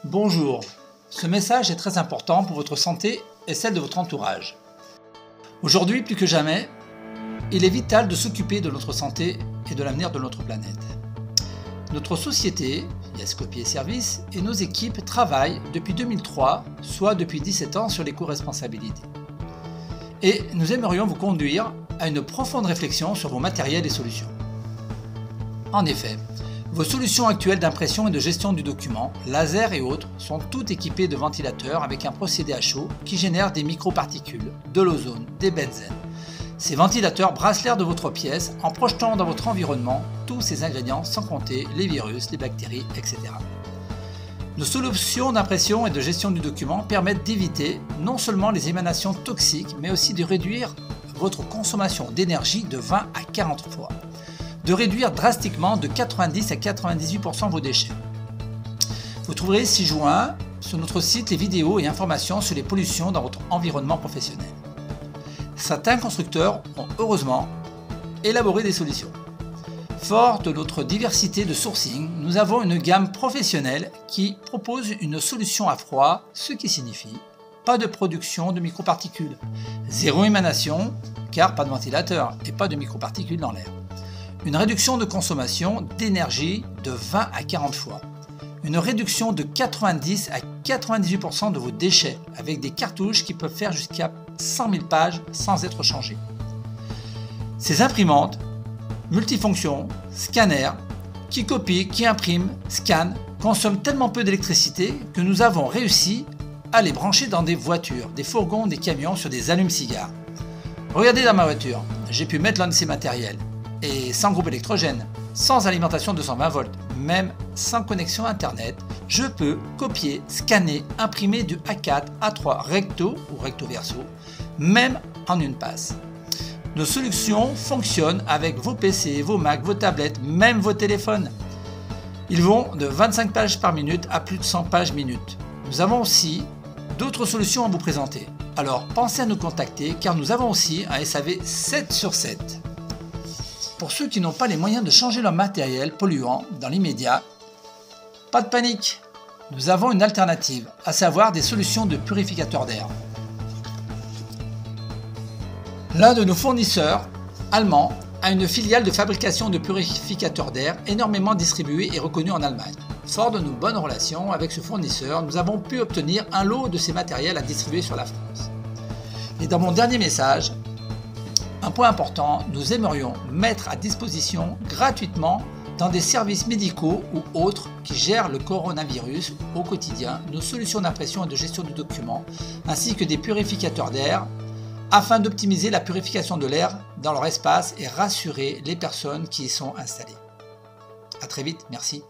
Bonjour, ce message est très important pour votre santé et celle de votre entourage. Aujourd'hui, plus que jamais, il est vital de s'occuper de notre santé et de l'avenir de notre planète. Notre société, Yascopie et Services, et nos équipes travaillent depuis 2003, soit depuis 17 ans, sur l'éco-responsabilité. Et nous aimerions vous conduire à une profonde réflexion sur vos matériels et solutions. En effet, vos solutions actuelles d'impression et de gestion du document, laser et autres, sont toutes équipées de ventilateurs avec un procédé à chaud qui génère des microparticules, de l'ozone, des benzènes. Ces ventilateurs brassent l'air de votre pièce en projetant dans votre environnement tous ces ingrédients sans compter les virus, les bactéries, etc. Nos solutions d'impression et de gestion du document permettent d'éviter non seulement les émanations toxiques mais aussi de réduire votre consommation d'énergie de 20 à 40 fois. De réduire drastiquement de 90 à 98% vos déchets. Vous trouverez ci-joint sur notre site les vidéos et informations sur les pollutions dans votre environnement professionnel. Certains constructeurs ont heureusement élaboré des solutions. Fort de notre diversité de sourcing, nous avons une gamme professionnelle qui propose une solution à froid, ce qui signifie pas de production de microparticules, zéro émanation, car pas de ventilateur et pas de microparticules dans l'air. Une réduction de consommation d'énergie de 20 à 40 fois. Une réduction de 90 à 98% de vos déchets avec des cartouches qui peuvent faire jusqu'à 100 000 pages sans être changées. Ces imprimantes, multifonctions, scanners, qui copient, qui impriment, scannent, consomment tellement peu d'électricité que nous avons réussi à les brancher dans des voitures, des fourgons, des camions sur des allumes-cigares. Regardez dans ma voiture, j'ai pu mettre l'un de ces matériels. Et sans groupe électrogène, sans alimentation 220 volts, même sans connexion internet, je peux copier, scanner, imprimer du A4, A3 recto ou recto verso, même en une passe. Nos solutions fonctionnent avec vos PC, vos Mac, vos tablettes, même vos téléphones. Ils vont de 25 pages par minute à plus de 100 pages minute. Nous avons aussi d'autres solutions à vous présenter. Alors pensez à nous contacter car nous avons aussi un SAV 7 sur 7. Pour ceux qui n'ont pas les moyens de changer leur matériel polluant dans l'immédiat, pas de panique, nous avons une alternative, à savoir des solutions de purificateurs d'air. L'un de nos fournisseurs, allemand, a une filiale de fabrication de purificateurs d'air énormément distribuée et reconnue en Allemagne. Fort de nos bonnes relations avec ce fournisseur, nous avons pu obtenir un lot de ces matériels à distribuer sur la France. Et dans mon dernier message, un point important, nous aimerions mettre à disposition gratuitement dans des services médicaux ou autres qui gèrent le coronavirus au quotidien nos solutions d'impression et de gestion du document ainsi que des purificateurs d'air afin d'optimiser la purification de l'air dans leur espace et rassurer les personnes qui y sont installées. À très vite, merci.